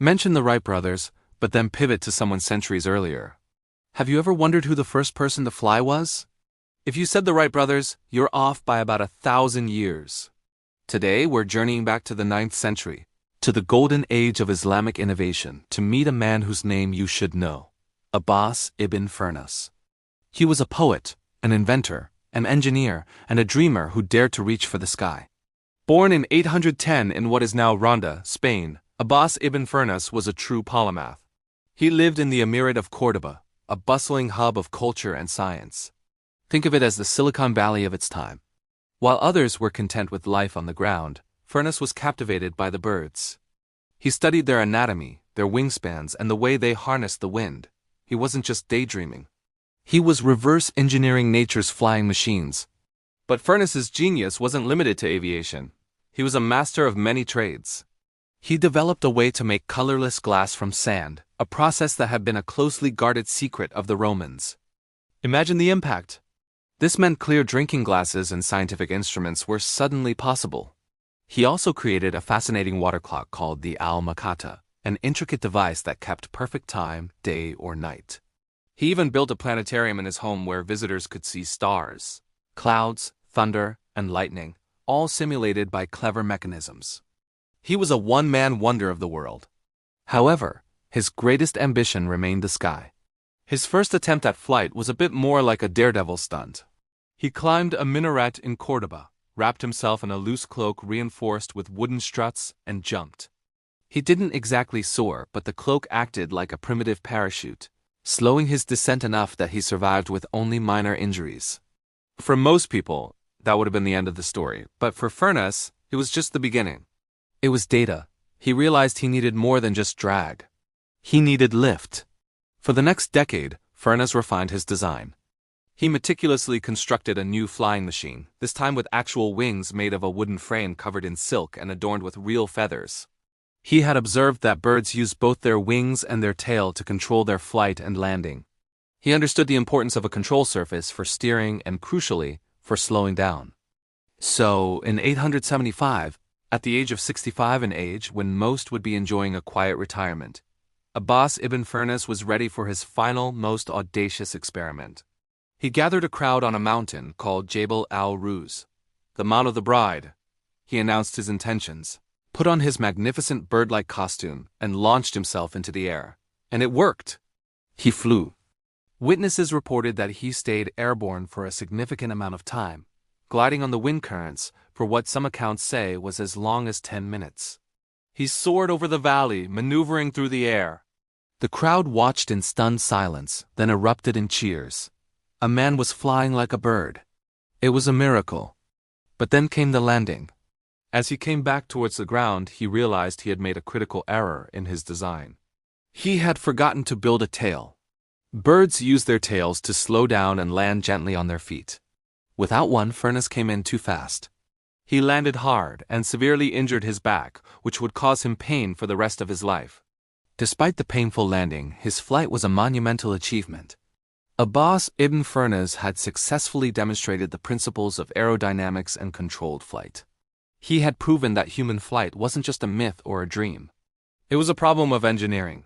Mention the Wright brothers, but then pivot to someone centuries earlier. Have you ever wondered who the first person to fly was? If you said the Wright brothers, you're off by about 1,000 years. Today, we're journeying back to the 9th century, to the golden age of Islamic innovation, to meet a man whose name you should know, Abbas Ibn Firnas. He was a poet, an inventor, an engineer, and a dreamer who dared to reach for the sky. Born in 810 in what is now Ronda, Spain, Abbas Ibn Firnas was a true polymath. He lived in the Emirate of Córdoba, a bustling hub of culture and science. Think of it as the Silicon Valley of its time. While others were content with life on the ground, Firnas was captivated by the birds. He studied their anatomy, their wingspans, and the way they harnessed the wind. He wasn't just daydreaming. He was reverse engineering nature's flying machines. But Firnas's genius wasn't limited to aviation. He was a master of many trades. He developed a way to make colorless glass from sand, a process that had been a closely guarded secret of the Romans. Imagine the impact. This meant clear drinking glasses and scientific instruments were suddenly possible. He also created a fascinating water clock called the Al-Makata, an intricate device that kept perfect time, day or night. He even built a planetarium in his home where visitors could see stars, clouds, thunder, and lightning, all simulated by clever mechanisms. He was a one-man wonder of the world. However, his greatest ambition remained the sky. His first attempt at flight was a bit more like a daredevil stunt. He climbed a minaret in Córdoba, wrapped himself in a loose cloak reinforced with wooden struts, and jumped. He didn't exactly soar, but the cloak acted like a primitive parachute, slowing his descent enough that he survived with only minor injuries. For most people, that would have been the end of the story, but for Firnas, it was just the beginning. It was data. He realized he needed more than just drag. He needed lift. For the next decade, Firnas refined his design. He meticulously constructed a new flying machine, this time with actual wings made of a wooden frame covered in silk and adorned with real feathers. He had observed that birds use both their wings and their tail to control their flight and landing. He understood the importance of a control surface for steering and, crucially, for slowing down. So, in 875, at the age of 65 in age, when most would be enjoying a quiet retirement, Abbas Ibn Firnas was ready for his final, most audacious experiment. He gathered a crowd on a mountain called Jabal al-Ruz, the Mount of the Bride. He announced his intentions, put on his magnificent bird-like costume, and launched himself into the air. And it worked. He flew. Witnesses reported that he stayed airborne for a significant amount of time, gliding on the wind currents for what some accounts say was as long as 10 minutes. He soared over the valley, maneuvering through the air. The crowd watched in stunned silence, then erupted in cheers. A man was flying like a bird. It was a miracle. But then came the landing. As he came back towards the ground, he realized he had made a critical error in his design. He had forgotten to build a tail. Birds use their tails to slow down and land gently on their feet. Without one, Firnas came in too fast. He landed hard and severely injured his back, which would cause him pain for the rest of his life. Despite the painful landing, his flight was a monumental achievement. Abbas Ibn Firnas had successfully demonstrated the principles of aerodynamics and controlled flight. He had proven that human flight wasn't just a myth or a dream. It was a problem of engineering.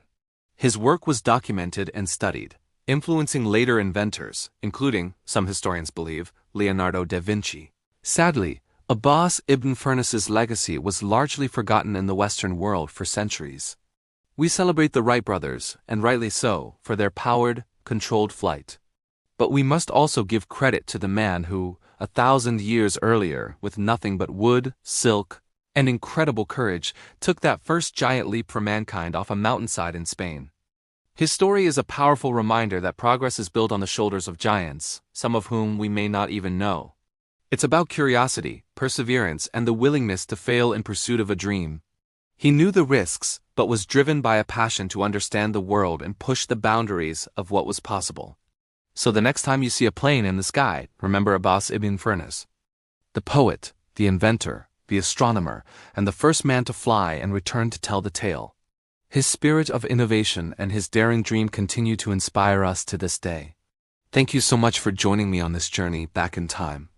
His work was documented and studied, influencing later inventors, including, some historians believe, Leonardo da Vinci. Sadly, Abbas Ibn Firnas's legacy was largely forgotten in the Western world for centuries. We celebrate the Wright brothers, and rightly so, for their powered, controlled flight. But we must also give credit to the man who, 1,000 years earlier, with nothing but wood, silk, and incredible courage, took that first giant leap for mankind off a mountainside in Spain. His story is a powerful reminder that progress is built on the shoulders of giants, some of whom we may not even know. It's about curiosity, perseverance, and the willingness to fail in pursuit of a dream. He knew the risks, but was driven by a passion to understand the world and push the boundaries of what was possible. So the next time you see a plane in the sky, remember Abbas Ibn Firnas, the poet, the inventor, the astronomer, and the first man to fly and return to tell the tale. His spirit of innovation and his daring dream continue to inspire us to this day. Thank you so much for joining me on this journey back in time.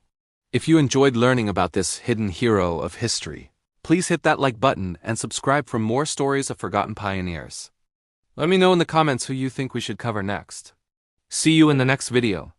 If you enjoyed learning about this hidden hero of history, Please hit that like button and subscribe for more stories of forgotten pioneers. Let me know in the comments who you think we should cover next. See you in the next video.